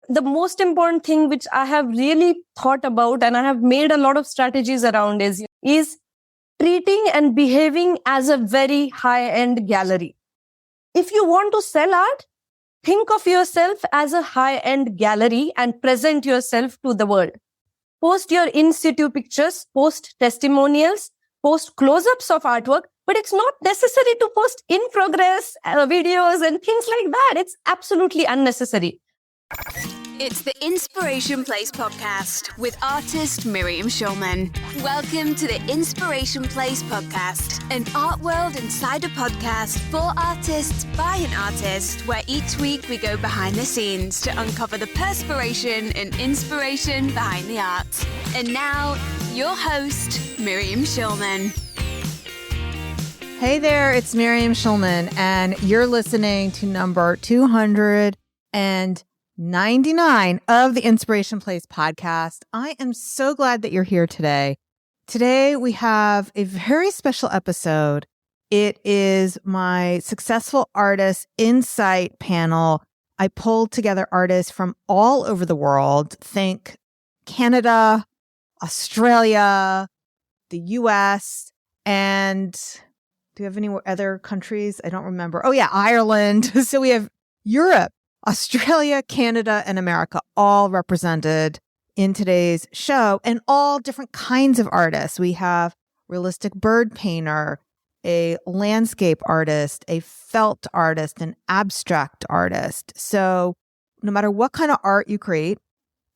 the most important thing which I have really thought about and I have made a lot of strategies around is treating and behaving as a very high-end gallery. If you want to sell art, think of yourself as a high-end gallery and present yourself to the world. Post your in situ pictures, post testimonials, post close-ups of artwork, but it's not necessary to post in progress videos and things like that. It's absolutely unnecessary. It's the Inspiration Place podcast with artist Miriam Schulman. Welcome to the Inspiration Place podcast, an art world insider podcast for artists by an artist, where each week we go behind the scenes to uncover the perspiration and inspiration behind the art. And now, your host, Miriam Schulman. Hey there, it's Miriam Schulman, and you're listening to number 299 of the Inspiration Place podcast. I am so glad that you're here today. Today, we have a very special episode. It is my Successful Artist Insight panel. I pulled together artists from all over the world. Think Canada, Australia, the US, and do you have any other countries? I don't remember. Oh yeah, Ireland. So we have Europe, Australia, Canada, and America all represented in today's show, and all different kinds of artists. We have realistic bird painter, a landscape artist, a felt artist, an abstract artist. So no matter what kind of art you create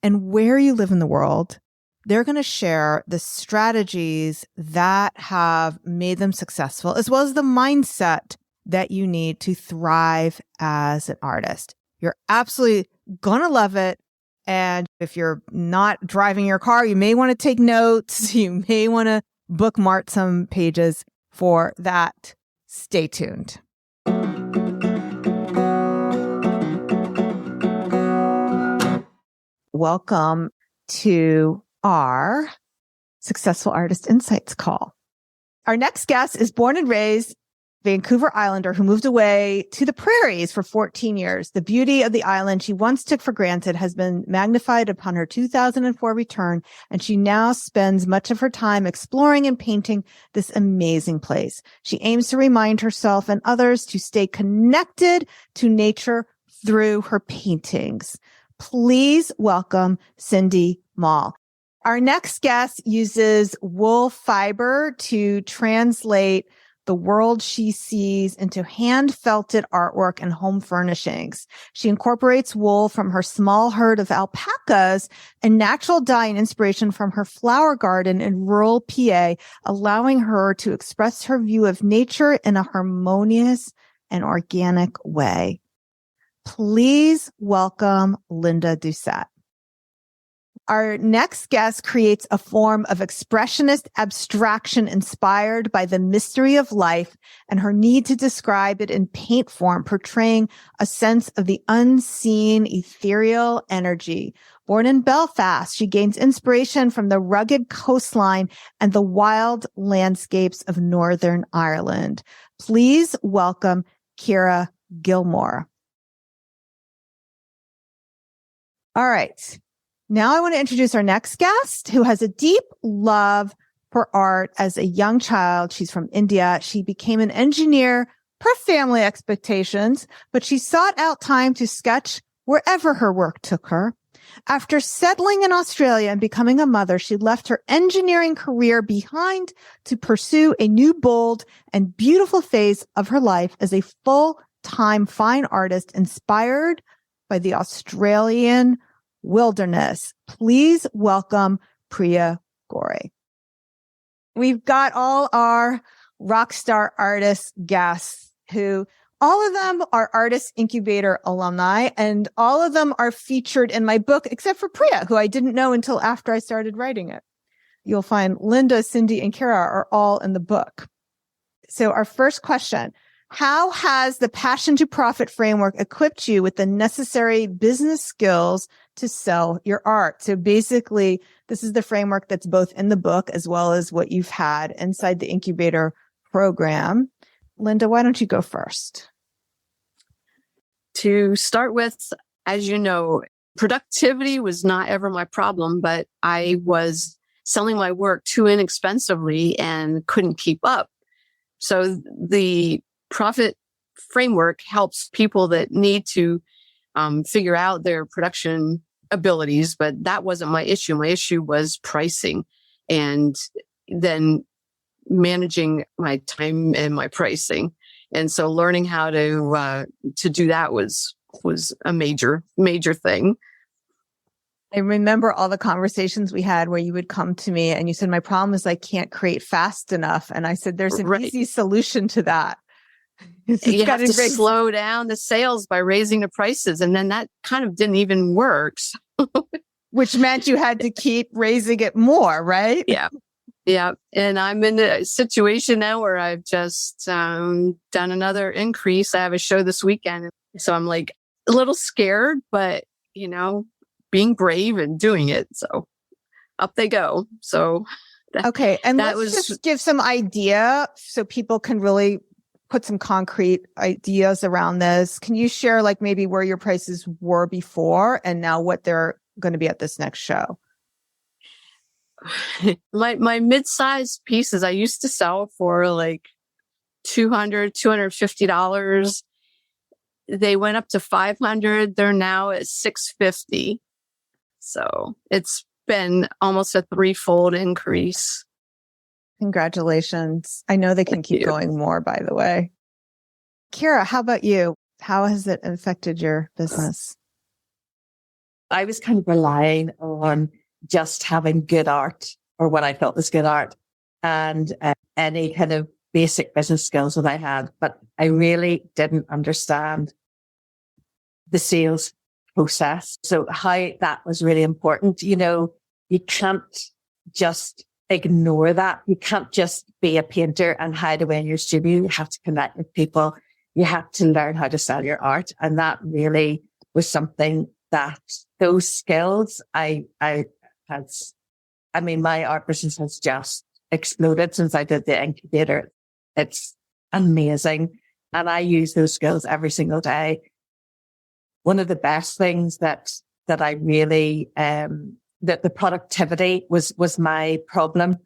and where you live in the world, they're going to share the strategies that have made them successful, as well as the mindset that you need to thrive as an artist. You're absolutely going to love it. And if you're not driving your car, you may want to take notes. You may want to bookmark some pages for that. Stay tuned. Welcome to our Successful Artist Insights call. Our next guest is born and raised Vancouver Islander who moved away to the prairies for 14 years. The beauty of the island she once took for granted has been magnified upon her 2004 return, and she now spends much of her time exploring and painting this amazing place. She aims to remind herself and others to stay connected to nature through her paintings. Please welcome Cindy Mall. Our next guest uses wool fiber to translate the world she sees into hand-felted artwork and home furnishings. She incorporates wool from her small herd of alpacas and natural dye and inspiration from her flower garden in rural PA, allowing her to express her view of nature in a harmonious and organic way. Please welcome Linda Doucette. Our next guest creates a form of expressionist abstraction inspired by the mystery of life and her need to describe it in paint form, portraying a sense of the unseen, ethereal energy. Born in Belfast, she gains inspiration from the rugged coastline and the wild landscapes of Northern Ireland. Please welcome Ciara Gilmore. All right. Now I want to introduce our next guest, who has a deep love for art. As a young child, she's from India. She became an engineer per family expectations, but she sought out time to sketch wherever her work took her. After settling in Australia and becoming a mother, she left her engineering career behind to pursue a new, bold, and beautiful phase of her life as a full-time fine artist inspired by the Australian wilderness. Please welcome Priya. We've got all our rock star artist guests who all of them are Artist Incubator alumni, and all of them are featured in my book, except for Priya, who I didn't know until after I started writing it. You'll find Linda, Cindy, and Ciara are all in the book. So our first question: how has the Passion to Profit framework equipped you with the necessary business skills to sell your art? So basically, this is the framework that's both in the book as well as what you've had inside the incubator program. Linda, why don't you go first? To start with, as you know, Productivity was not ever my problem, but I was selling my work too inexpensively and couldn't keep up. So the profit framework helps people that need to figure out their production abilities, but that wasn't my issue. My issue was pricing and then managing my time and my pricing. And so learning how to do that was a major thing. I remember all the conversations we had where you would come to me and you said, my problem is I can't create fast enough. And I said, there's an easy solution to that. You have to slow down the sales by raising the prices. And then that kind of didn't even work. Which meant you had to keep raising it more, right? Yeah. Yeah. And I'm in a situation now where I've just done another increase. I have a show this weekend. So I'm like a little scared, but, being brave and doing it. So up they go. So okay. And let's just give some idea so people can really put some concrete ideas around this. Can you share like maybe where your prices were before and now what they're going to be at this next show? My mid-sized pieces I used to sell for like $200, $250. They went up to $500. They're now at $650. So it's been almost a threefold increase. Congratulations. I know they can keep going more, by the way. Ciara, how about you? How has it affected your business? I was kind of relying on just having good art or what I felt was good art and any kind of basic business skills that I had. But I really didn't understand the sales process. So how that was really important. You can't just ignore that. You can't just be a painter and hide away in your studio. You have to connect with people. You have to learn how to sell your art. And that really was something that those skills my art business has just exploded since I did the incubator. It's amazing. And I use those skills every single day. One of the best things that I really, that the productivity was my problem,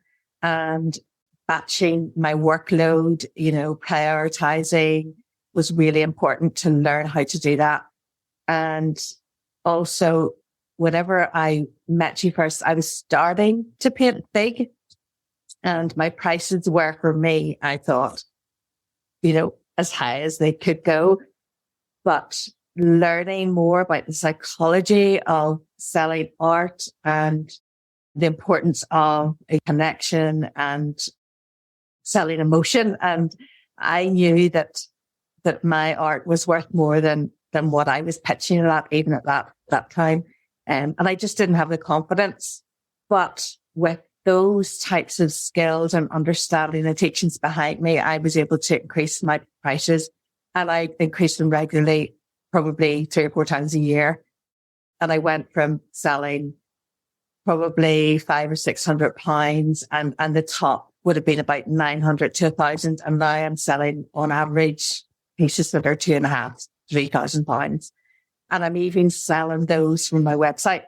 and batching my workload, prioritizing was really important to learn how to do that. And also, whenever I met you first, I was starting to paint big and my prices were for me, I thought, as high as they could go. But learning more about the psychology of selling art and the importance of a connection and selling emotion. And I knew that my art was worth more than what I was pitching it at, even at that time. And I just didn't have the confidence. But with those types of skills and understanding the teachings behind me, I was able to increase my prices, and I increased them regularly, probably 3 or 4 times a year. And I went from selling probably £500 or £600 and the top would have been about 900 to 1,000. And now I'm selling on average pieces that are £2,500, £3,000. And I'm even selling those from my website,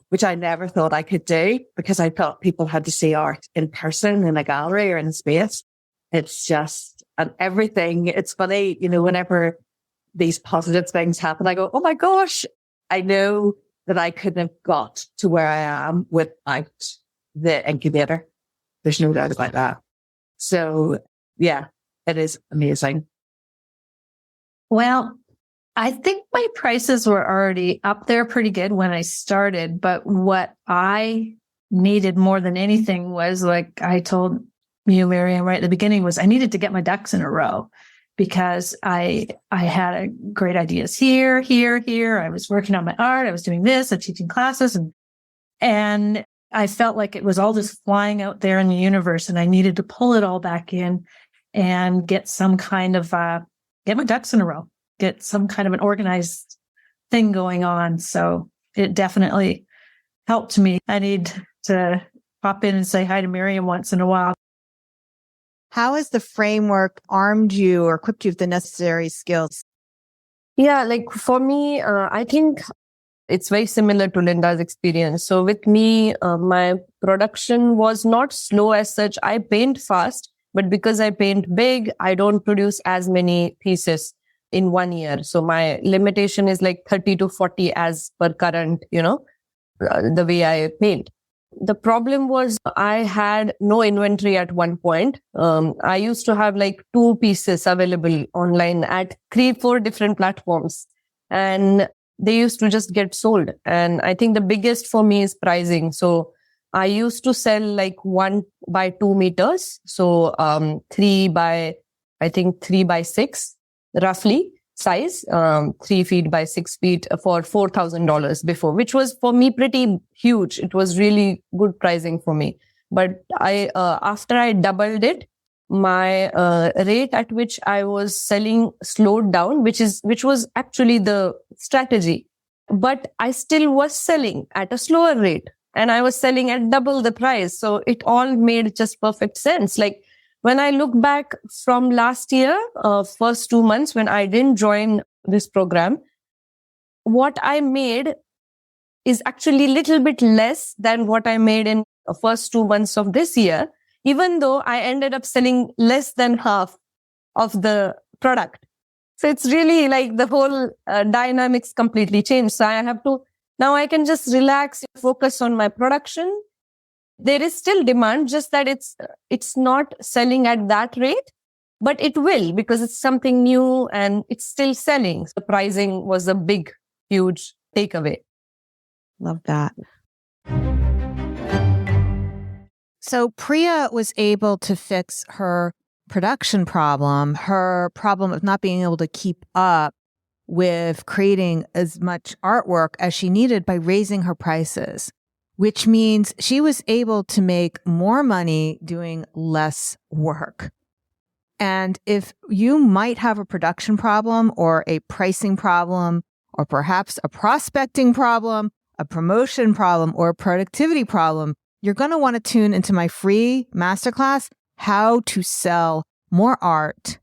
which I never thought I could do because I thought people had to see art in person in a gallery or in a space. It's just, and everything, it's funny, whenever these positive things happen, I go, oh my gosh, I know that I couldn't have got to where I am without the incubator. There's no doubt about that. So yeah, it is amazing. Well, I think my prices were already up there pretty good when I started, but what I needed more than anything was, like I told you, Miriam, right at the beginning, was I needed to get my ducks in a row because I had great ideas here. I was working on my art. I was doing this, I'm teaching classes, and I felt like it was all just flying out there in the universe, and I needed to pull it all back in and get some kind of, get my ducks in a row, get some kind of an organized thing going on. So it definitely helped me. I need to pop in and say hi to Miriam once in a while. How has the framework armed you or equipped you with the necessary skills? Yeah, like for me, I think It's very similar to Linda's experience. So with me, my production was not slow as such. I paint fast, but because I paint big, I don't produce as many pieces in 1 year. So my limitation is like 30 to 40 as per current, the way I paint. The problem was I had no inventory at one point. I used to have like 2 pieces available online at 3-4 different platforms, and they used to just get sold. And I think the biggest for me is pricing. So I used to sell like 1 by 2 meters. So 3 by 6 roughly size, 3 feet by 6 feet for $4,000 before, which was for me pretty huge. It was really good pricing for me. But after I doubled it, my rate at which I was selling slowed down, which was actually the strategy. But I still was selling at a slower rate, and I was selling at double the price. So it all made just perfect sense. Like when I look back from last year, first 2 months when I didn't join this program, what I made is actually a little bit less than what I made in the first 2 months of this year, even though I ended up selling less than half of the product. So it's really like the whole dynamics completely changed. So now I can just relax, focus on my production. There is still demand, just that it's not selling at that rate, but it will, because it's something new and it's still selling. So pricing was a big, huge takeaway. Love that. So Priya was able to fix her production problem, her problem of not being able to keep up with creating as much artwork as she needed by raising her prices, which means she was able to make more money doing less work. And if you might have a production problem or a pricing problem, or perhaps a prospecting problem, a promotion problem, or a productivity problem, you're going to want to tune into my free masterclass, How to Sell More Art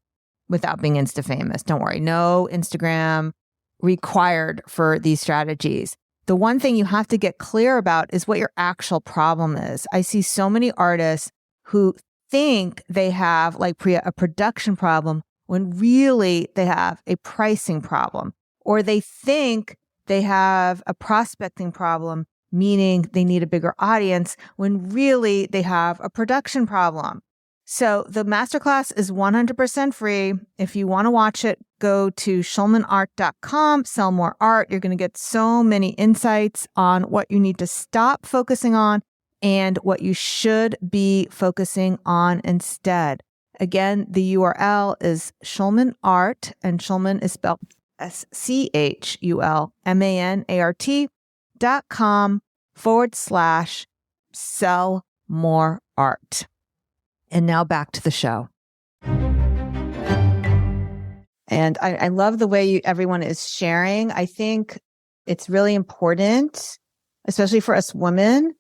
Without Being Insta-Famous. Don't worry, no Instagram required for these strategies. The one thing you have to get clear about is what your actual problem is. I see so many artists who think they have, like Priya, a production problem when really they have a pricing problem, or they think they have a prospecting problem, meaning they need a bigger audience, when really they have a production problem. So the masterclass is 100% free. If you want to watch it, go to schulmanart.com, sell more art. You're going to get so many insights on what you need to stop focusing on and what you should be focusing on instead. Again, the URL is Schulmanart, and Schulman is spelled SCHULMANART.com/sell more art. And now back to the show. And I love the way everyone is sharing. I think it's really important, especially for us women,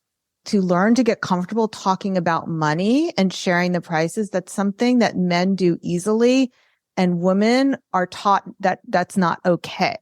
to learn to get comfortable talking about money and sharing the prices. That's something that men do easily, and women are taught that that's not okay.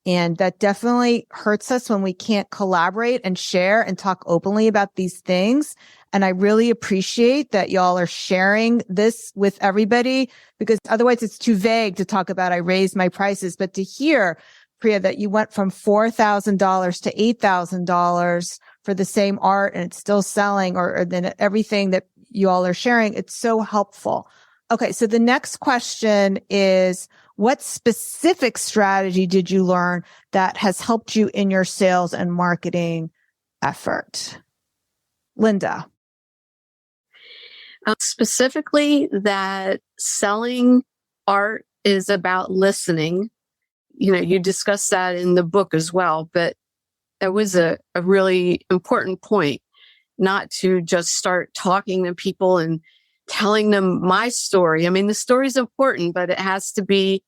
And that definitely hurts us when we can't collaborate and share and talk openly about these things. And I really appreciate that y'all are sharing this with everybody, because otherwise it's too vague to talk about I raised my prices. But to hear, Priya, that you went from $4,000 to $8,000 for the same art and it's still selling, or then everything that you all are sharing, it's so helpful. Okay, so the next question is, what specific strategy did you learn that has helped you in your sales and marketing effort? Linda. Specifically, that selling art is about listening. You discussed that in the book as well, but that was a really important point, not to just start talking to people and telling them my story. I mean, the story is important, but it has to be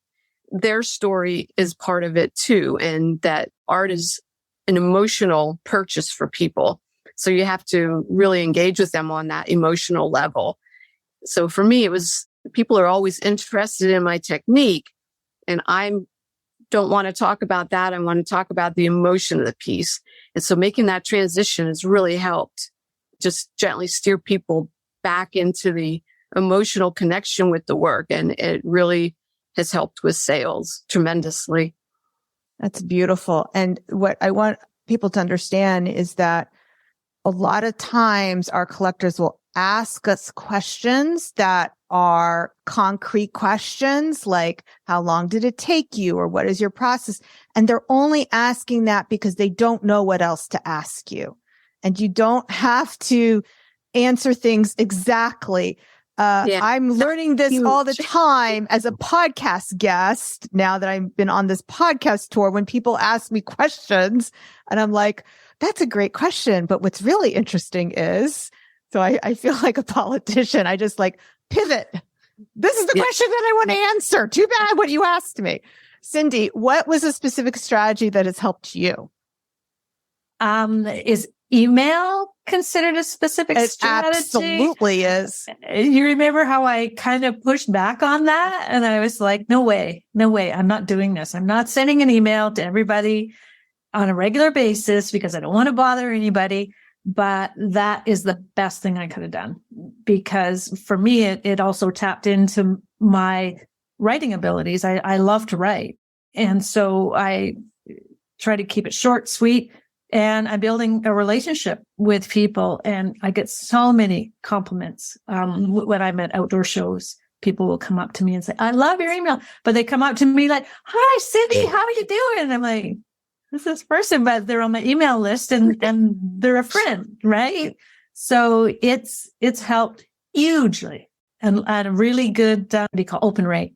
their story is part of it too. And that art is an emotional purchase for people. So you have to really engage with them on that emotional level. So for me, it was, people are always interested in my technique, and I'm don't want to talk about that. I want to talk about the emotion of the piece. And so making that transition has really helped just gently steer people back into the emotional connection with the work. And it really has helped with sales tremendously. That's beautiful. And what I want people to understand is that a lot of times our collectors will ask us questions that are concrete questions like, how long did it take you? Or what is your process? And they're only asking that because they don't know what else to ask you. And you don't have to answer things exactly. I'm learning this all the time as a podcast guest now that I've been on this podcast tour when people ask me questions and I'm like, that's a great question. But what's really interesting is, so I feel like a politician. I just like pivot. This is the question that I want to answer. Too bad what you asked me. Cindy, what was a specific strategy that has helped you? Is email considered a specific strategy? Absolutely is. You remember how I kind of pushed back on that? And I was like, no way. I'm not doing this. I'm not sending an email to everybody on a regular basis because I don't want to bother anybody. But that is the best thing I could have done because for me, it also tapped into my writing abilities. I love to write. And so I try to keep it short, sweet. And I'm building a relationship with people and I get so many compliments. When I'm at outdoor shows, people will come up to me and say, I love your email. But they come up to me like, hi, Cindy, how are you doing? And I'm like, this person, but they're on my email list and they're a friend, right? So it's helped hugely and at a really good, what do you call open rate?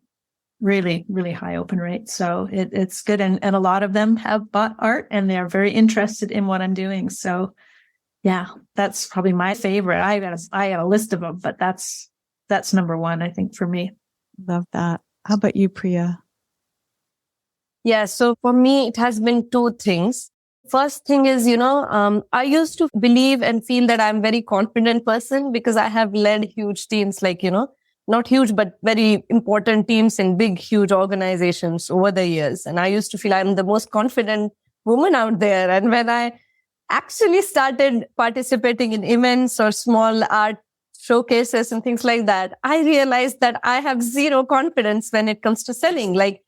Really, really high open rate. So it's good. And a lot of them have bought art and they're very interested in what I'm doing. So yeah, that's probably my favorite. I got a list of them, but that's number one, I think, for me. Love that. How about you, Priya? Yeah. So for me, it has been two things. First thing is, I used to believe and feel that I'm a very confident person because I have led huge teams, like, not huge, but very important teams in big, huge organizations over the years. And I used to feel I'm the most confident woman out there. And when I actually started participating in events or small art showcases and things like that, I realized that I have zero confidence when it comes to selling. Like,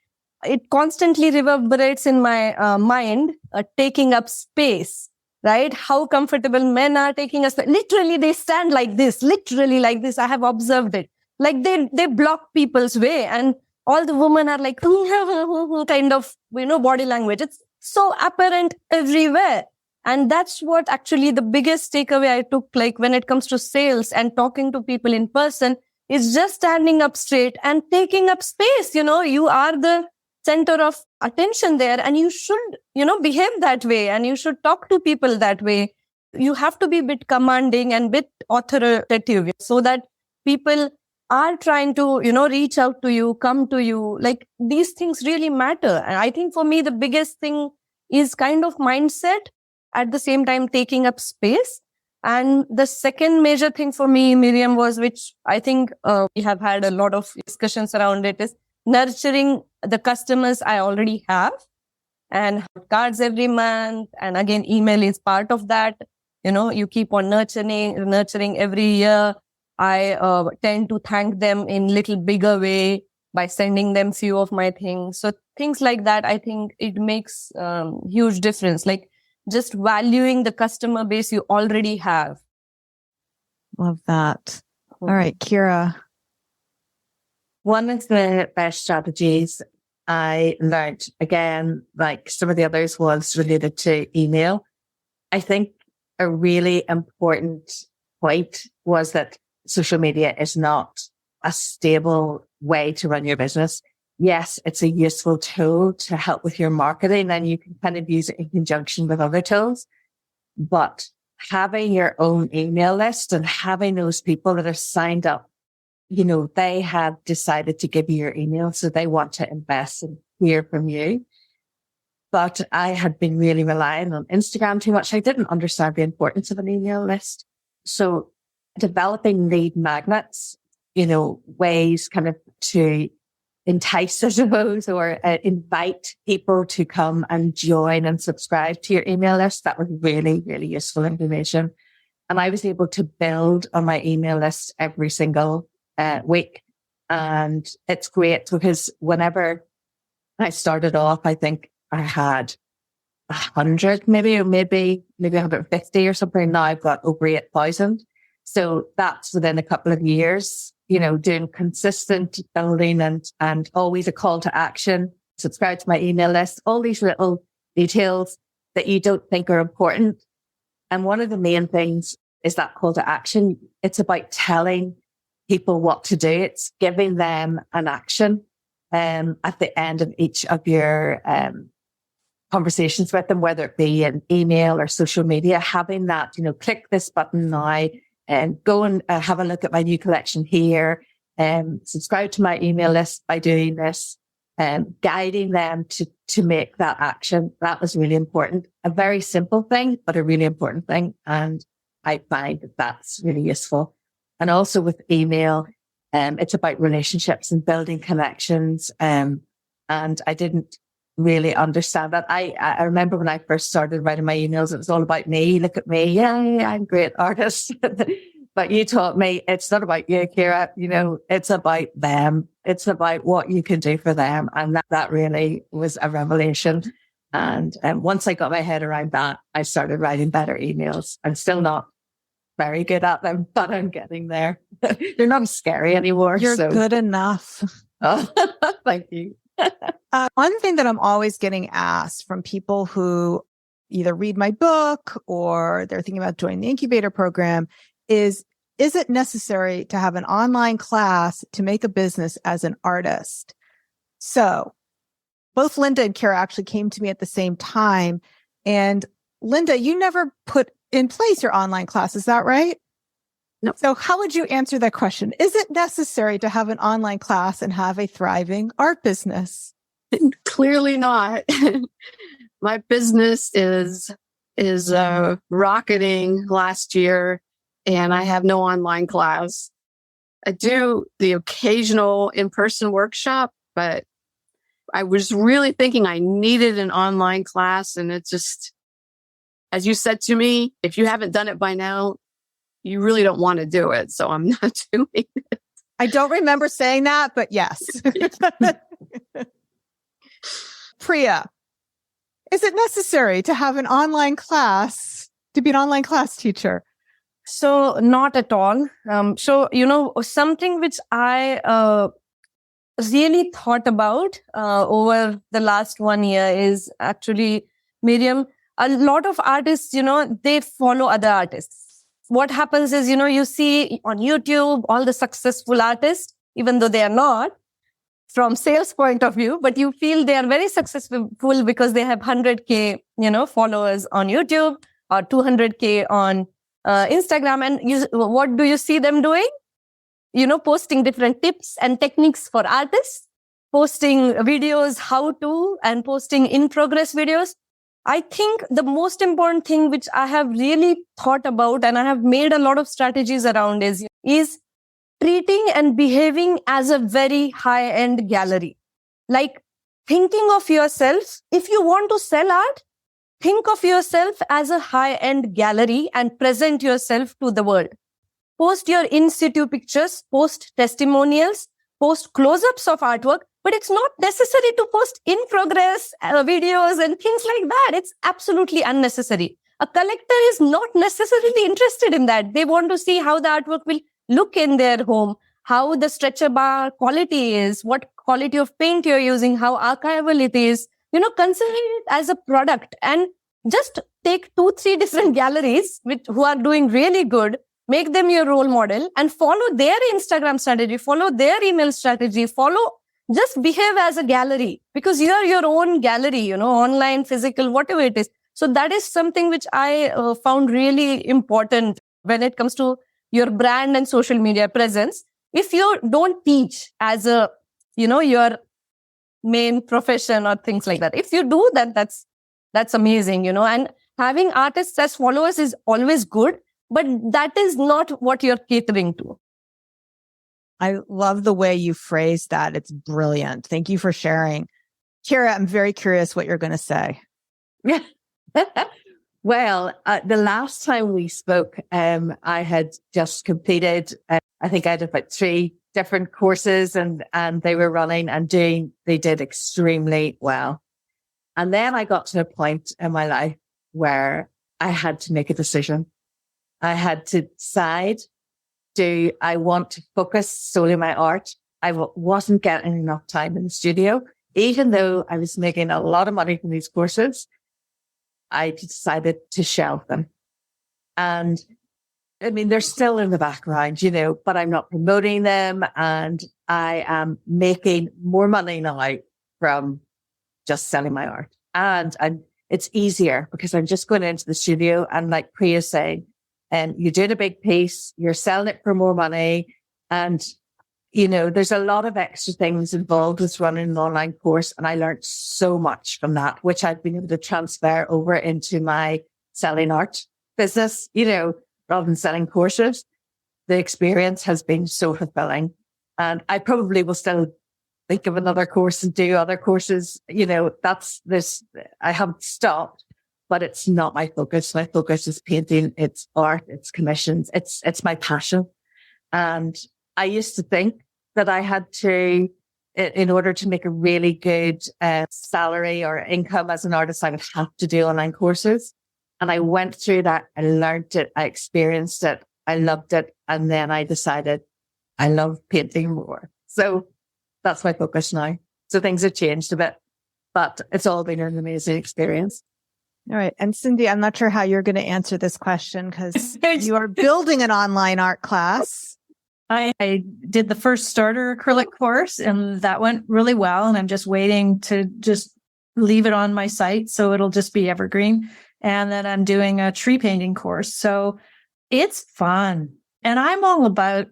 it constantly reverberates in my mind, taking up space, right? How comfortable men are taking us. Literally, they stand like this, literally like this. I have observed it. Like they block people's way and all the women are like, kind of, body language. It's so apparent everywhere. And that's what actually the biggest takeaway I took, like when it comes to sales and talking to people in person, is just standing up straight and taking up space. You are the center of attention there and you should, behave that way and you should talk to people that way. You have to be a bit commanding and a bit authoritative so that people are trying to, reach out to you, come to you. Like, these things really matter. And I think for me, the biggest thing is kind of mindset, at the same time taking up space. And the second major thing for me, Miriam, was, which I think we have had a lot of discussions around it, is nurturing the customers I already have and cards every month. And again, email is part of that. You keep on nurturing every year. I tend to thank them in little bigger way by sending them few of my things. So things like that, I think it makes huge difference. Like, just valuing the customer base you already have. Love that. All right, Ciara. One of the best strategies I learned, again, like some of the others, was related to email. I think a really important point was that social media is not a stable way to run your business. Yes, it's a useful tool to help with your marketing and you can kind of use it in conjunction with other tools. But having your own email list and having those people that are signed up, they have decided to give you your email, so they want to invest and hear from you. But I had been really relying on Instagram too much. I didn't understand the importance of an email list. So developing lead magnets, ways kind of to entice, I suppose, or invite people to come and join and subscribe to your email list. That was really, really useful information. And I was able to build on my email list every single week. And it's great because whenever I started off, I think I had 100, maybe 150 or something. Now I've got over 8,000. So that's within a couple of years, doing consistent building and always a call to action, subscribe to my email list, all these little details that you don't think are important. And one of the main things is that call to action. It's about telling people what to do. It's giving them an action at the end of each of your conversations with them, whether it be an email or social media, having that, click this button now and go and have a look at my new collection here and subscribe to my email list by doing this and guiding them to make that action. That was really important. A very simple thing, but a really important thing. And I find that that's really useful. And also with email, it's about relationships and building connections. And I didn't really understand that. I remember when I first started writing my emails, it was all about me. Look at me. Yeah, I'm a great artist. But you taught me it's not about you, Ciara. It's about them. It's about what you can do for them. And that really was a revelation. And once I got my head around that, I started writing better emails. I'm still not very good at them, but I'm getting there. They're not scary anymore. You're good enough. Oh, thank you. One thing that I'm always getting asked from people who either read my book or they're thinking about joining the incubator program is it necessary to have an online class to make a business as an artist? So both Linda and Ciara actually came to me at the same time. And Linda, you never put in place your online class. Is that right? No. So how would you answer that question? Is it necessary to have an online class and have a thriving art business? Clearly not. My business is rocketing last year, and I have no online class. I do the occasional in-person workshop, but I was really thinking I needed an online class, and it just, as you said to me, if you haven't done it by now, you really don't want to do it. So I'm not doing it. I don't remember saying that, but yes. Priya, is it necessary to have an online class to be an online class teacher? So not at all. Something which I really thought about over the last 1 year is actually, Miriam, a lot of artists, they follow other artists. What happens is, you see on YouTube all the successful artists, even though they are not from sales point of view, but you feel they are very successful because they have 100K, followers on YouTube or 200K on Instagram. And what do you see them doing? Posting different tips and techniques for artists, posting videos, how to, and posting in progress videos. I think the most important thing which I have really thought about and I have made a lot of strategies around is treating and behaving as a very high-end gallery. Like thinking of yourself, if you want to sell art, think of yourself as a high-end gallery and present yourself to the world. Post your in situ pictures, post testimonials, post close-ups of artwork, but it's not necessary to post in progress videos and things like that. It's absolutely unnecessary. A collector is not necessarily interested in that. They want to see how the artwork will look in their home, how the stretcher bar quality is, what quality of paint you're using, how archival it is. Consider it as a product and just take 2-3 different galleries who are doing really good, make them your role model and follow their Instagram strategy, follow their email strategy, just behave as a gallery because you're your own gallery, online, physical, whatever it is. So that is something which I found really important when it comes to your brand and social media presence. If you don't teach as your main profession or things like that, if you do that, that's amazing, and having artists as followers is always good, but that is not what you're catering to. I love the way you phrased that. It's brilliant. Thank you for sharing. Ciara, I'm very curious what you're going to say. Well, the last time we spoke, I had just completed, I think I had about 3 different courses and they were running and they did extremely well. And then I got to a point in my life where I had to make a decision. I had to decide, do I want to focus solely on my art? I wasn't getting enough time in the studio, even though I was making a lot of money from these courses. I decided to shelve them. And I mean, they're still in the background, but I'm not promoting them. And I am making more money now from just selling my art. And it's easier because I'm just going into the studio and like Priya saying, you're doing a big piece, you're selling it for more money. And, there's a lot of extra things involved with running an online course. And I learned so much from that, which I've been able to transfer over into my selling art business, rather than selling courses. The experience has been so fulfilling. And I probably will still think of another course and do other courses. I haven't stopped, but it's not my focus. My focus is painting. It's art. It's commissions. It's my passion. And I used to think that I had to, in order to make a really good salary or income as an artist, I would have to do online courses. And I went through that. I learned it. I experienced it. I loved it. And then I decided I love painting more. So that's my focus now. So things have changed a bit, but it's all been an amazing experience. All right. And Cindy, I'm not sure how you're going to answer this question because you are building an online art class. I did the first starter acrylic course and that went really well. And I'm just waiting to just leave it on my site. So it'll just be evergreen. And then I'm doing a tree painting course. So it's fun. And I'm all about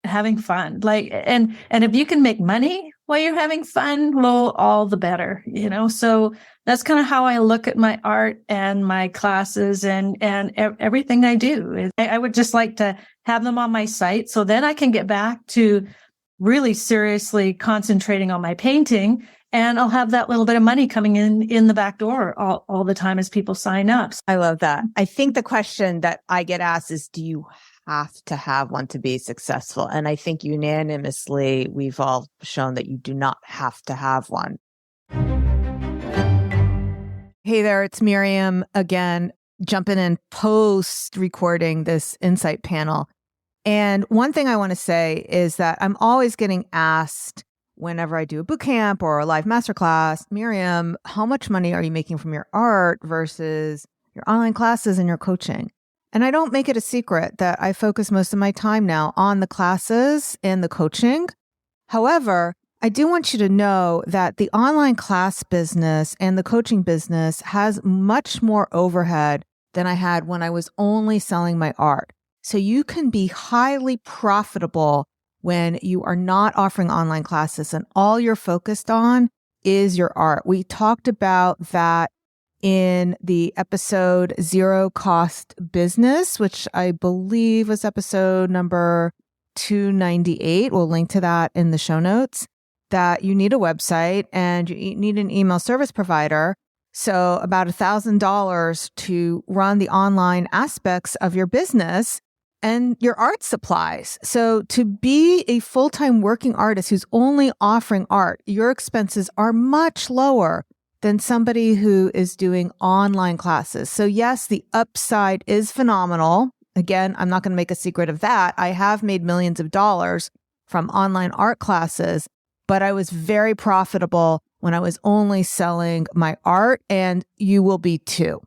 having fun. And if you can make money while you're having fun, well, all the better, So that's kind of how I look at my art and my classes and everything I do. I would just like to have them on my site so then I can get back to really seriously concentrating on my painting. And I'll have that little bit of money coming in the back door all the time as people sign up. I love that. I think the question that I get asked is, do you have to have one to be successful? And I think unanimously, we've all shown that you do not have to have one. Hey there, it's Miriam again, jumping in post-recording this Insight panel. And one thing I want to say is that I'm always getting asked whenever I do a boot camp or a live masterclass, Miriam, how much money are you making from your art versus your online classes and your coaching? And I don't make it a secret that I focus most of my time now on the classes and the coaching. However, I do want you to know that the online class business and the coaching business has much more overhead than I had when I was only selling my art. So you can be highly profitable when you are not offering online classes and all you're focused on is your art. We talked about that in the episode Zero Cost Business, which I believe was episode number 298. We'll link to that in the show notes, that you need a website and you need an email service provider. So about $1,000 to run the online aspects of your business and your art supplies. So to be a full-time working artist who's only offering art, your expenses are much lower than somebody who is doing online classes. So yes, the upside is phenomenal. Again, I'm not going to make a secret of that. I have made millions of dollars from online art classes, but I was very profitable when I was only selling my art, and you will be too.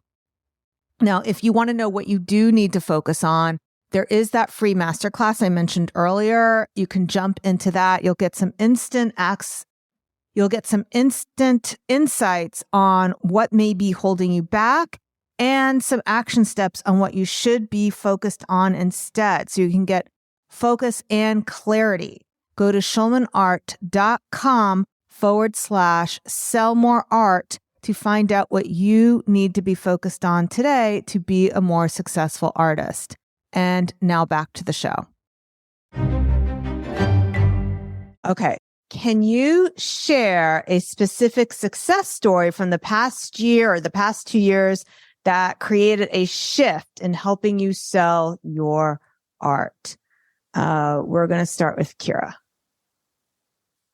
Now, if you want to know what you do need to focus on, there is that free masterclass I mentioned earlier. You can jump into that. You'll get some instant insights on what may be holding you back and some action steps on what you should be focused on instead. So you can get focus and clarity. Go to schulmanart.com/sellmoreart to find out what you need to be focused on today to be a more successful artist. And now back to the show. Okay. Can you share a specific success story from the past year or the past 2 years that created a shift in helping you sell your art? We're going to start with Ciara.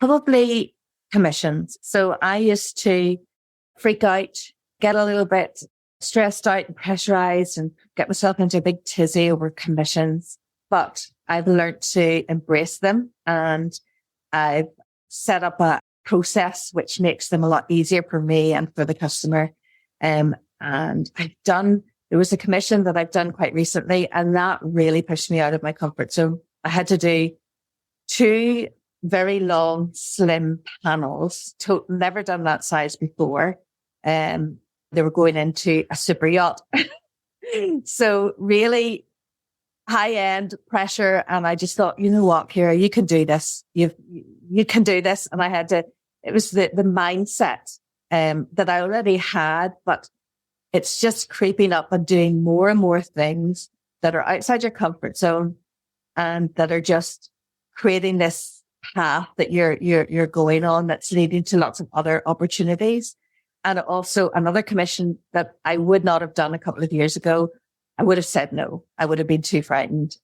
Probably commissions. So I used to freak out, get a little bit stressed out and pressurized and get myself into a big tizzy over commissions. But I've learned to embrace them, and I've set up a process which makes them a lot easier for me and for the customer. And there was a commission that I've done quite recently, and that really pushed me out of my comfort zone. I had to do 2 very long, slim panels. Never done that size before. They were going into a super yacht. So really high end pressure. And I just thought, you know what, Ciara, you can do this. You can do this. And it was the mindset, that I already had, but it's just creeping up and doing more and more things that are outside your comfort zone and that are just creating this path that you're going on that's leading to lots of other opportunities. And also another commission that I would not have done a couple of years ago, I would have said no. I would have been too frightened.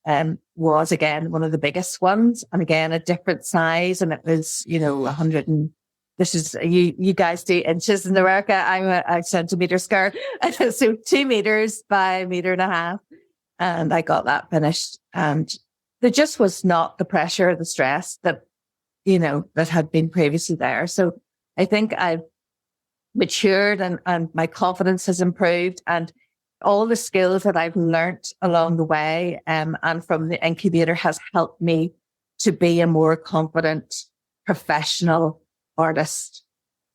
Was again one of the biggest ones, and again a different size, and it was 100 and this is you guys do inches in America. I'm a centimeter girl, so 2 meters by 1.5 meters, and I got that finished. And there just was not the pressure, the stress that that had been previously there. So I think I've matured and my confidence has improved, and all the skills that I've learned along the way and from the incubator has helped me to be a more confident professional artist.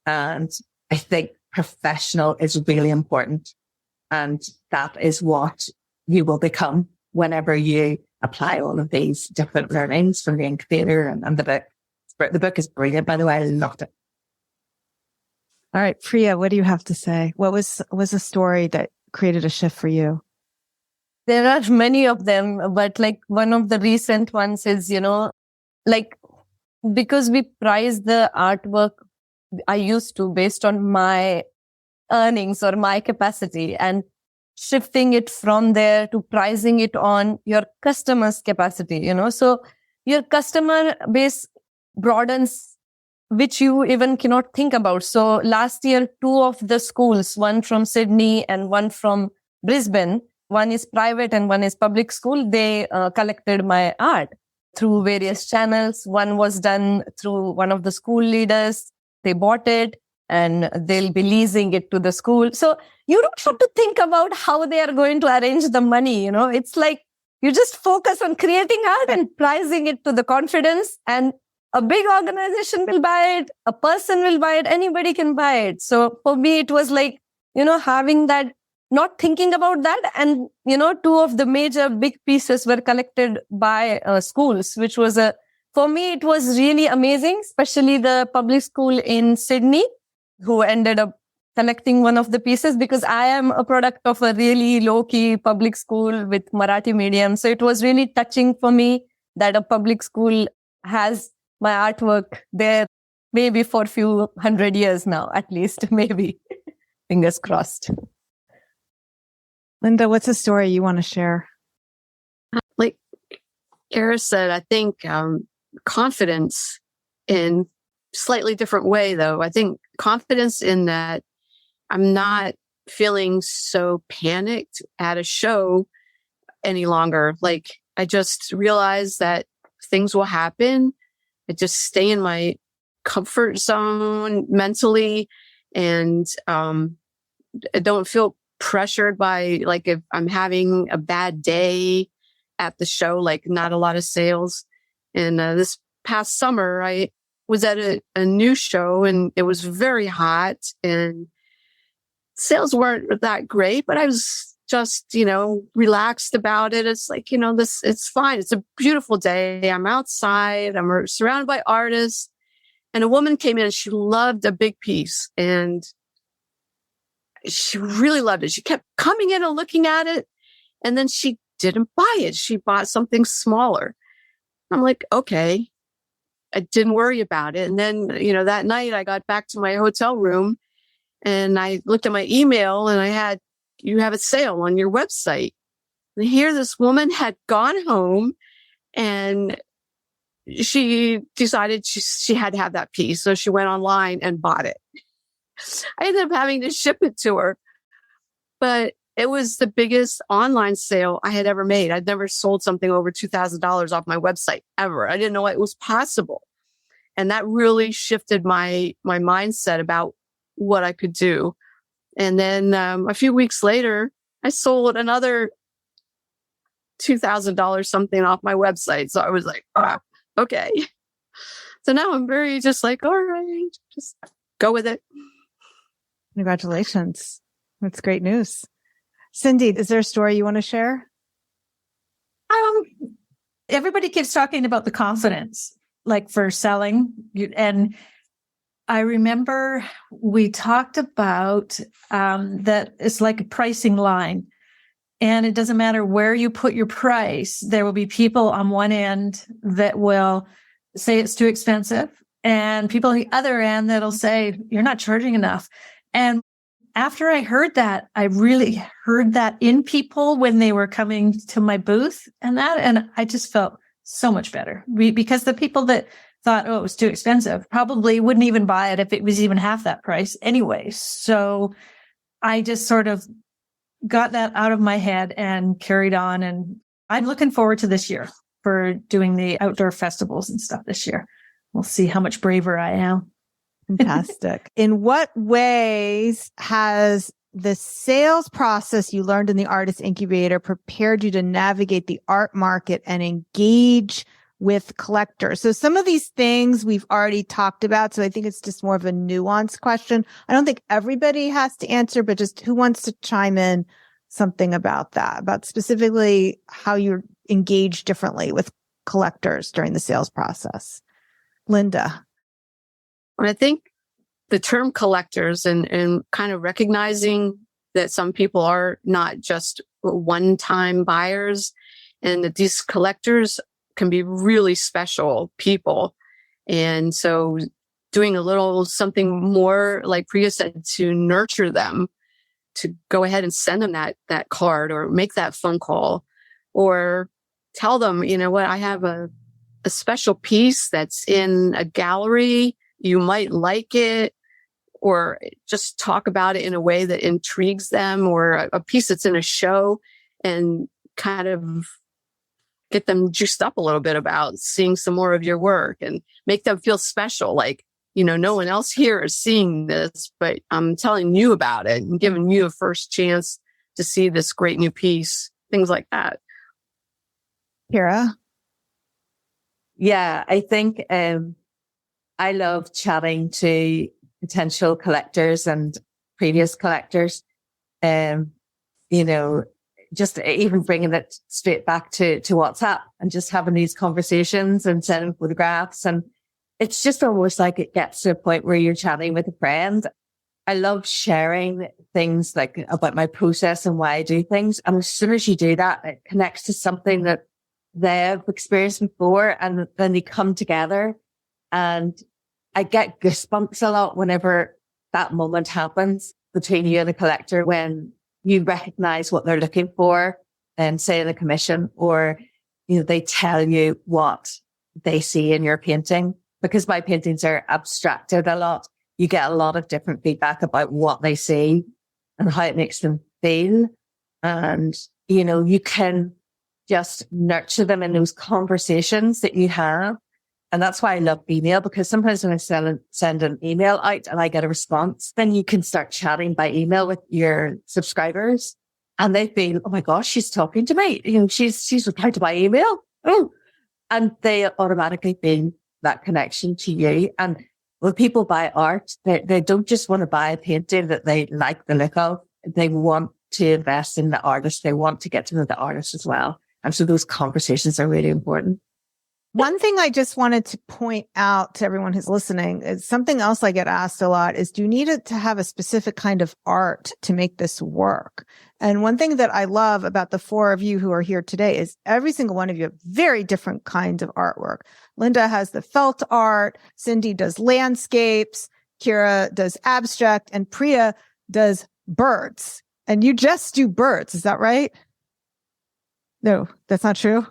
And I think professional is really important. And that is what you will become whenever you apply all of these different learnings from the incubator and the book. The book is brilliant, by the way. I loved it. All right, Priya, what do you have to say? What was a story that created a shift for you? There are many of them, but like one of the recent ones is, because we price the artwork I used to based on my earnings or my capacity, and shifting it from there to pricing it on your customer's capacity, so your customer base broadens, which you even cannot think about. So last year, 2 of the schools, one from Sydney and one from Brisbane, one is private and one is public school, they collected my art through various channels. One was done through one of the school leaders. They bought it and they'll be leasing it to the school. So you don't have to think about how they are going to arrange the money. It's like you just focus on creating art and pricing it to the confidence, and a big organization will buy it, a person will buy it, anybody can buy it. So for me, it was like, having that, not thinking about that. And, 2 of the major big pieces were collected by schools, which was for me, it was really amazing, especially the public school in Sydney, who ended up collecting one of the pieces, because I am a product of a really low-key public school with Marathi medium. So it was really touching for me that a public school has my artwork there, maybe for a few 100 years now, at least, maybe. Fingers crossed. Linda, what's a story you want to share? Like Ciara said, I think confidence in slightly different way, though. I think confidence in that I'm not feeling so panicked at a show any longer. Like I just realized that things will happen. I just stay in my comfort zone mentally, and I don't feel pressured by, like, if I'm having a bad day at the show, like not a lot of sales. And this past summer, I was at a new show and it was very hot and sales weren't that great, but I was just, relaxed about it. It's like, it's fine. It's a beautiful day. I'm outside. I'm surrounded by artists. And a woman came in and she loved a big piece and she really loved it. She kept coming in and looking at it. And then she didn't buy it. She bought something smaller. I'm like, okay. I didn't worry about it. And then, that night I got back to my hotel room and I looked at my email and you have a sale on your website. And here this woman had gone home and she decided she had to have that piece. So she went online and bought it. I ended up having to ship it to her, but it was the biggest online sale I had ever made. I'd never sold something over $2,000 off my website ever. I didn't know it was possible. And that really shifted my mindset about what I could do. And then a few weeks later, I sold another $2,000 something off my website. So I was like, okay. So now I'm very just like, all right, just go with it. Congratulations. That's great news. Cindy, is there a story you want to share? Everybody keeps talking about the confidence, like for selling. And I remember we talked about that it's like a pricing line. And it doesn't matter where you put your price. There will be people on one end that will say it's too expensive, and people on the other end that'll say you're not charging enough. And after I heard that, I really heard that in people when they were coming to my booth and I just felt so much better because the people that thought, it was too expensive probably wouldn't even buy it if it was even half that price anyway. So I just sort of got that out of my head and carried on. And I'm looking forward to this year for doing the outdoor festivals and stuff this year. We'll see how much braver I am. Fantastic. In what ways has the sales process you learned in the Artist Incubator prepared you to navigate the art market and engage with collectors? So some of these things we've already talked about. So I think it's just more of a nuanced question. I don't think everybody has to answer, but just who wants to chime in something about that, about specifically how you engage differently with collectors during the sales process? Linda. I think the term collectors and kind of recognizing that some people are not just one-time buyers and that these collectors can be really special people. And so doing a little something more, like Priya said, to nurture them, to go ahead and send them that card or make that phone call or tell them, I have a special piece that's in a gallery. You might like it, or just talk about it in a way that intrigues them, or a piece that's in a show, and kind of get them juiced up a little bit about seeing some more of your work and make them feel special. Like, no one else here is seeing this, but I'm telling you about it and giving you a first chance to see this great new piece, things like that. Ciara? Yeah, I think I love chatting to potential collectors and previous collectors. Just even bringing it straight back to WhatsApp and just having these conversations and sending photographs. And it's just almost like it gets to a point where you're chatting with a friend. I love sharing things like about my process and why I do things. And as soon as you do that, it connects to something that they've experienced before, and then they come together. And I get goosebumps a lot whenever that moment happens between you and a collector, when you recognize what they're looking for and say in a commission, or, they tell you what they see in your painting. Because my paintings are abstracted a lot, you get a lot of different feedback about what they see and how it makes them feel. And, you can just nurture them in those conversations that you have. And that's why I love email, because sometimes when I send an email out and I get a response, then you can start chatting by email with your subscribers and they feel, oh my gosh, she's talking to me. She's replied to my email. Oh, and they automatically feel that connection to you. And when people buy art, they don't just want to buy a painting that they like the look of. They want to invest in the artist. They want to get to know the artist as well. And so those conversations are really important. One thing I just wanted to point out to everyone who's listening is something else I get asked a lot is, do you need it to have a specific kind of art to make this work? And one thing that I love about the four of you who are here today is every single one of you have very different kinds of artwork. Linda has the felt art. Cindy does landscapes. Ciara does abstract, and Priya does birds. And you just do birds. Is that right? No, that's not true.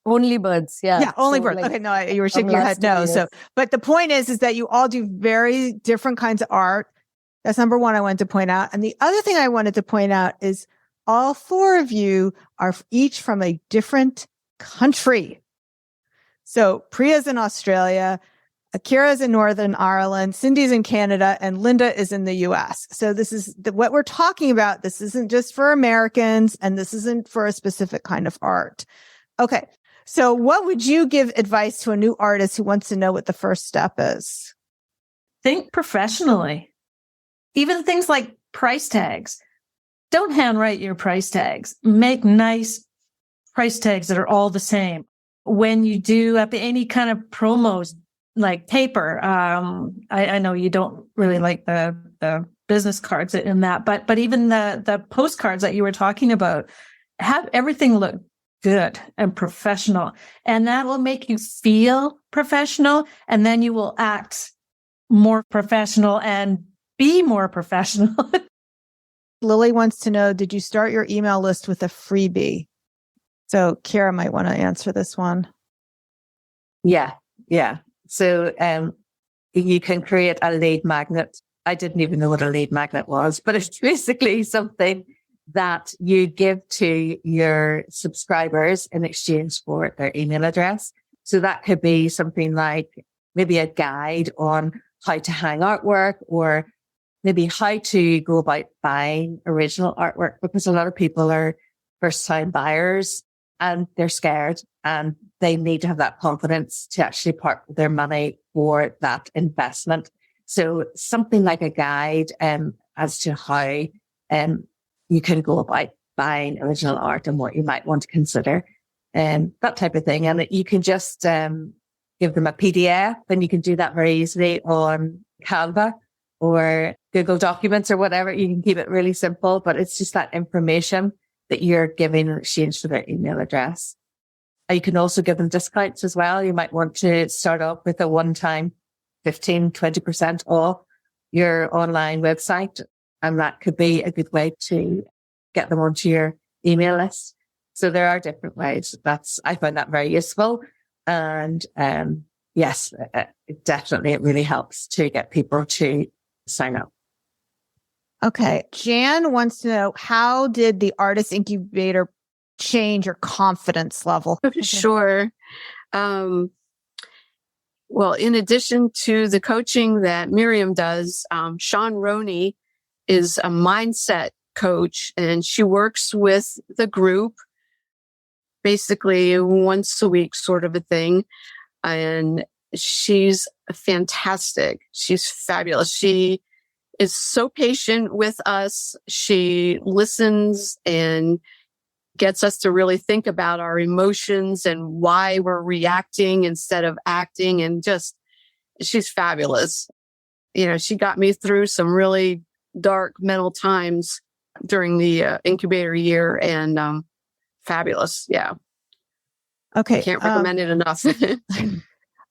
Only birds. Yeah. Yeah, only So, birds. like, okay, no, you were from shaking your last head. No, 2 so, years. but the point is that you all do very different kinds of art. That's number one I wanted to point out. And the other thing I wanted to point out is all four of you are each from a different country. So Priya's in Australia, Ciara's in Northern Ireland, Cindy's in Canada, and Linda is in the US. So this is what we're talking about. This isn't just for Americans, and this isn't for a specific kind of art. Okay. So what would you give advice to a new artist who wants to know what the first step is? Think professionally. Even things like price tags. Don't handwrite your price tags. Make nice price tags that are all the same. When you do any kind of promos, like paper, I know you don't really like the business cards in that, but even the postcards that you were talking about, have everything look good and professional, and that will make you feel professional, and then you will act more professional and be more professional. Lily wants to know, did you start your email list with a freebie? So Ciara might want to answer this one. Yeah. So you can create a lead magnet. I didn't even know what a lead magnet was, but it's basically something that you give to your subscribers in exchange for their email address. So that could be something like maybe a guide on how to hang artwork, or maybe how to go about buying original artwork, because a lot of people are first-time buyers and they're scared and they need to have that confidence to actually part with their money for that investment. So something like a guide as to how you can go about buying original art and what you might want to consider, and that type of thing. And you can just give them a PDF, and you can do that very easily on Canva or Google Documents or whatever. You can keep it really simple, but it's just that information that you're giving in exchange for their email address. You can also give them discounts as well. You might want to start off with a one-time 15-20% off your online website. And that could be a good way to get them onto your email list. So there are different ways. I find that very useful. And yes, it really helps to get people to sign up. Okay. Jan wants to know, how did the Artist Incubator change your confidence level? Sure. Well, in addition to the coaching that Miriam does, Sean Roney is a mindset coach, and she works with the group basically once a week, sort of a thing. And she's fantastic. She's fabulous. She is so patient with us. She listens and gets us to really think about our emotions and why we're reacting instead of acting. And just, she's fabulous. You know, she got me through some really dark mental times during the incubator year, and fabulous. Yeah. Okay. Can't recommend it enough.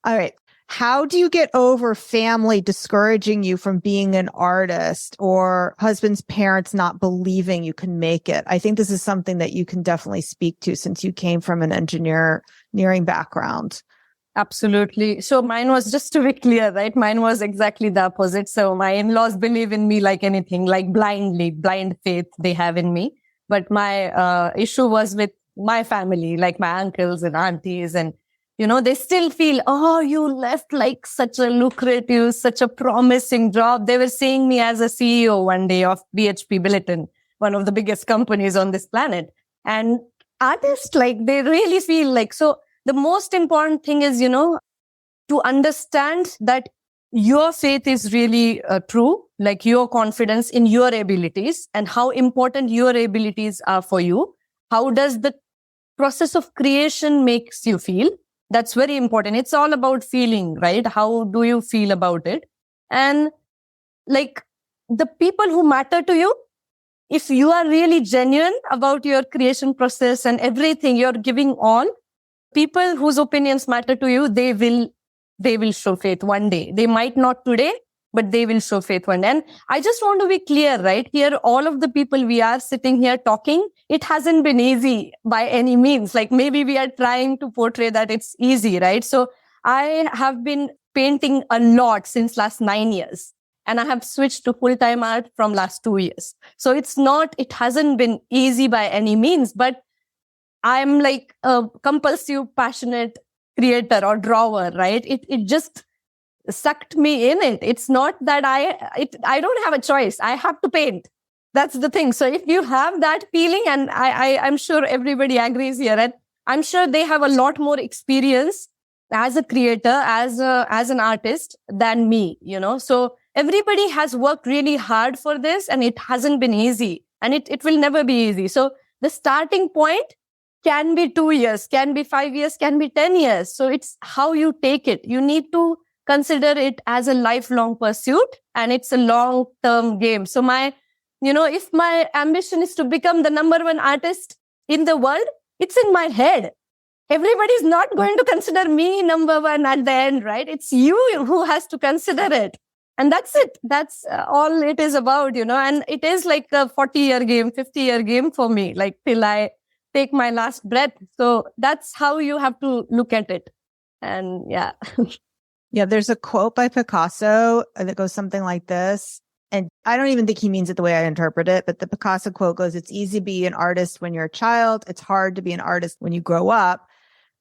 All right. How do you get over family discouraging you from being an artist, or husband's parents not believing you can make it? I think this is something that you can definitely speak to, since you came from an engineering background. Absolutely. So mine was, just to be clear, right? Mine was exactly the opposite. So my in-laws believe in me like anything, like blind faith they have in me. But my issue was with my family, like my uncles and aunties, and they still feel, oh, you left like such a lucrative, such a promising job. They were seeing me as a CEO one day of BHP Billiton, one of the biggest companies on this planet. And artists, like, they really feel like, so the most important thing is, to understand that your faith is really true, like your confidence in your abilities and how important your abilities are for you. How does the process of creation makes you feel. That's very important. It's all about feeling, right? How do you feel about it? And like the people who matter to you, if you are really genuine about your creation process and everything, you're giving all, people whose opinions matter to you, they will show faith one day. They might not today, but they will show faith one day. And I just want to be clear, right? Here, all of the people we are sitting here talking, it hasn't been easy by any means. Like maybe we are trying to portray that it's easy, right? So I have been painting a lot since last 9 years. And I have switched to full-time art from last 2 years. So it hasn't been easy by any means, but I'm like a compulsive, passionate creator or drawer, right? It just sucked me in it. It's not that I don't have a choice. I have to paint. That's the thing. So if you have that feeling, and I'm sure everybody agrees here, and I'm sure they have a lot more experience as a creator, as an artist than me, So everybody has worked really hard for this, and it hasn't been easy, and it will never be easy. So the starting point can be 2 years, can be 5 years, can be 10 years. So it's how you take it. You need to consider it as a lifelong pursuit, and it's a long-term game. So if my ambition is to become the number one artist in the world, it's in my head. Everybody's not going to consider me number one at the end, right? It's you who has to consider it. And that's it. That's all it is about, and it is like a 40-year game, 50-year game for me, like till I take my last breath. So that's how you have to look at it. And yeah. Yeah, there's a quote by Picasso that goes something like this. And I don't even think he means it the way I interpret it, but the Picasso quote goes, "It's easy to be an artist when you're a child. It's hard to be an artist when you grow up."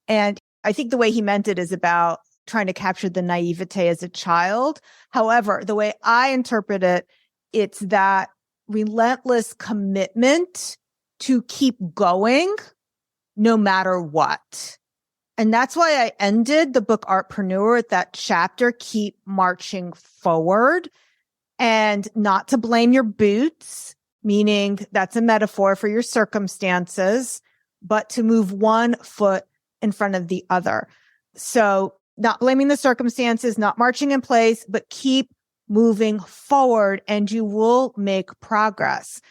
And I think the way he meant it is about trying to capture the naivete as a child. However, the way I interpret it, it's that relentless commitment to keep going no matter what. And that's why I ended the book Artpreneur at that chapter, keep marching forward, and not to blame your boots, meaning that's a metaphor for your circumstances, but to move one foot in front of the other. So not blaming the circumstances, not marching in place, but keep moving forward and you will make progress.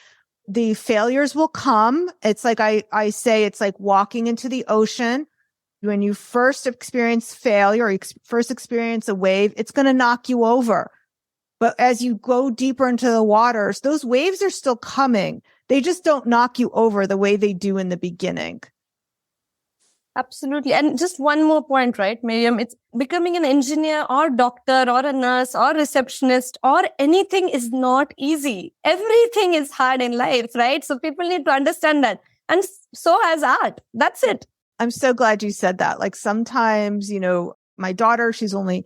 The failures will come. It's like I say, it's like walking into the ocean. When you first experience failure or first experience a wave, it's going to knock you over. But as you go deeper into the waters, those waves are still coming. They just don't knock you over the way they do in the beginning. Absolutely. And just one more point, right, Miriam? It's becoming an engineer or doctor or a nurse or receptionist or anything is not easy. Everything is hard in life, right? So people need to understand that. And so has art. That's it. I'm so glad you said that. Like sometimes, my daughter, she's in the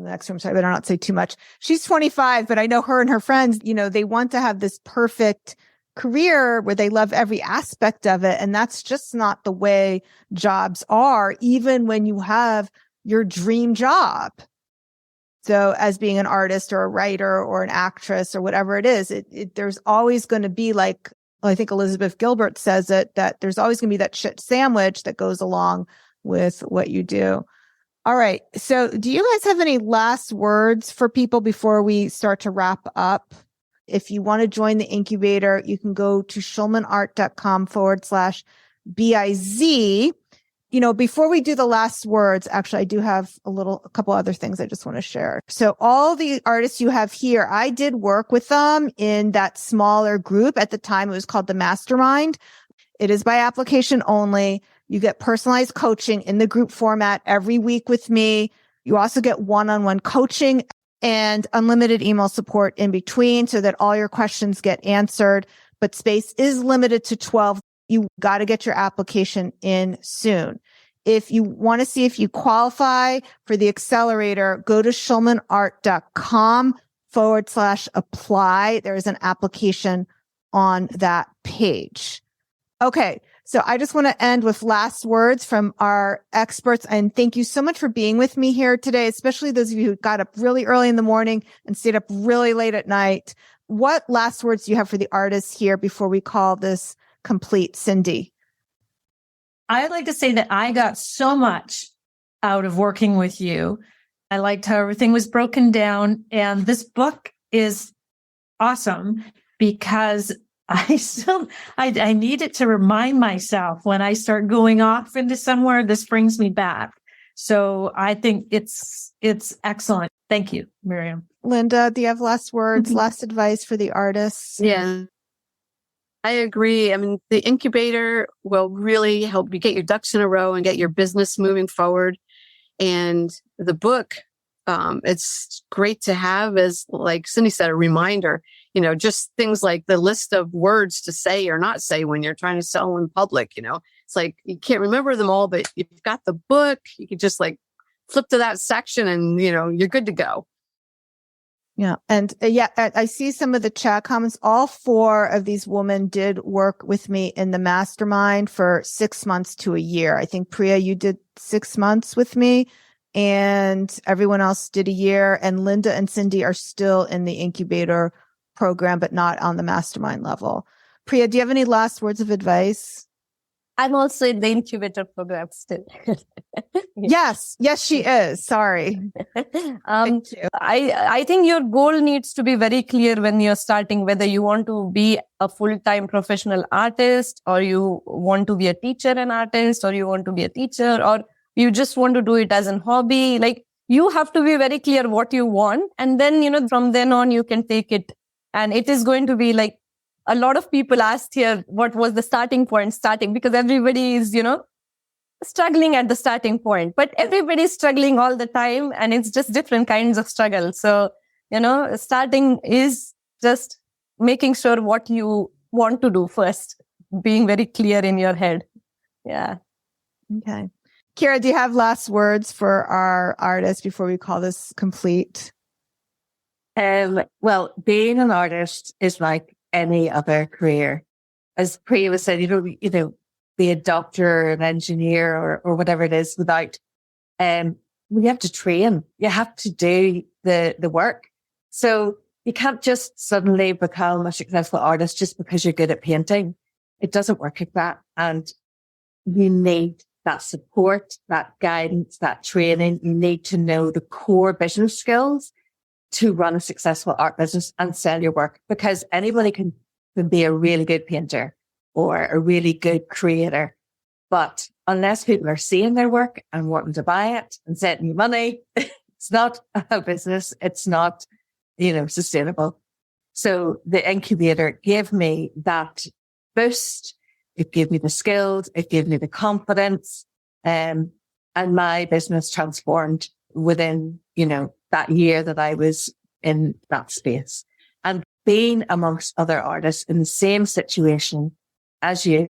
next room, so I better not say too much. She's 25, but I know her and her friends, they want to have this perfect career where they love every aspect of it. And that's just not the way jobs are, even when you have your dream job. So as being an artist or a writer or an actress or whatever it is, there's always going to be like, I think Elizabeth Gilbert says it, that there's always going to be that shit sandwich that goes along with what you do. All right. So do you guys have any last words for people before we start to wrap up? If you want to join the incubator, you can go to schulmanart.com/BIZ. Before we do the last words, actually, I do have a couple other things I just want to share. So all the artists you have here, I did work with them in that smaller group. At the time, it was called the Mastermind. It is by application only. You get personalized coaching in the group format every week with me. You also get one-on-one coaching and unlimited email support in between so that all your questions get answered. But space is limited to 12. You got to get your application in soon. If you want to see if you qualify for the accelerator, go to schulmanart.com/apply. There is an application on that page. Okay. So I just want to end with last words from our experts. And thank you so much for being with me here today, especially those of you who got up really early in the morning and stayed up really late at night. What last words do you have for the artists here before we call this complete, Cindy? I'd like to say that I got so much out of working with you. I liked how everything was broken down. And this book is awesome because I need it to remind myself when I start going off into somewhere, this brings me back. So I think it's excellent. Thank you, Miriam. Linda, do you have last words, last advice for the artists? Yeah, I agree. I mean, the incubator will really help you get your ducks in a row and get your business moving forward. And the book, it's great to have as, like Cindy said, a reminder, just things like the list of words to say or not say when you're trying to sell in public. It's like, you can't remember them all, but you've got the book, you can just like flip to that section and, you're good to go. Yeah. And I see some of the chat comments. All 4 of these women did work with me in the mastermind for 6 months to a year. I think Priya, you did 6 months with me and everyone else did a year. And Linda and Cindy are still in the incubator program, but not on the mastermind level. Priya, do you have any last words of advice? I'm also in the incubator program still. Yes, she is. Sorry. Thank you. I think your goal needs to be very clear when you're starting, whether you want to be a full-time professional artist, or you want to be a teacher and artist, or you want to be a teacher, or you just want to do it as a hobby. Like, you have to be very clear what you want. And then, from then on, you can take it. And it is going to be like, a lot of people asked here, what was the starting point because everybody is, struggling at the starting point, but everybody's struggling all the time and it's just different kinds of struggle. So, starting is just making sure what you want to do first, being very clear in your head. Yeah. Okay. Ciara, do you have last words for our artists before we call this complete? Well, being an artist is like any other career. As Priya was saying, be a doctor, an engineer, or whatever it is without, we have to train. You have to do the work. So you can't just suddenly become a successful artist just because you're good at painting. It doesn't work like that. And you need that support, that guidance, that training. You need to know the core business skills to run a successful art business and sell your work, because anybody can be a really good painter or a really good creator. But unless people are seeing their work and wanting to buy it and sending you money, it's not a business. It's not, sustainable. So the incubator gave me that boost. It gave me the skills. It gave me the confidence. And my business transformed within, that year that I was in that space. And being amongst other artists in the same situation as you,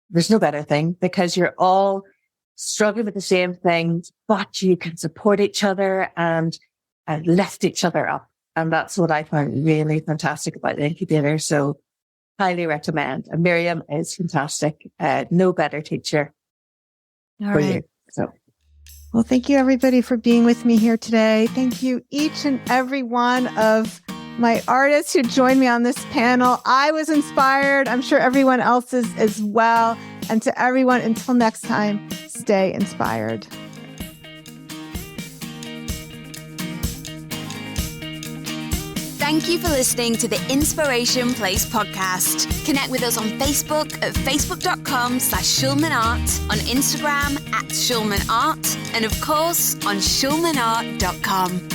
there's no better thing, because you're all struggling with the same things, but you can support each other and lift each other up. And that's what I found really fantastic about the incubator. So highly recommend. And Miriam is fantastic. No better teacher for you. So. Well, thank you everybody for being with me here today. Thank you each and every one of my artists who joined me on this panel. I was inspired. I'm sure everyone else is as well. And to everyone, until next time, stay inspired. Thank you for listening to the Inspiration Place podcast. Connect with us on Facebook at facebook.com/SchulmanArt, on Instagram @SchulmanArt, and of course on schulmanart.com.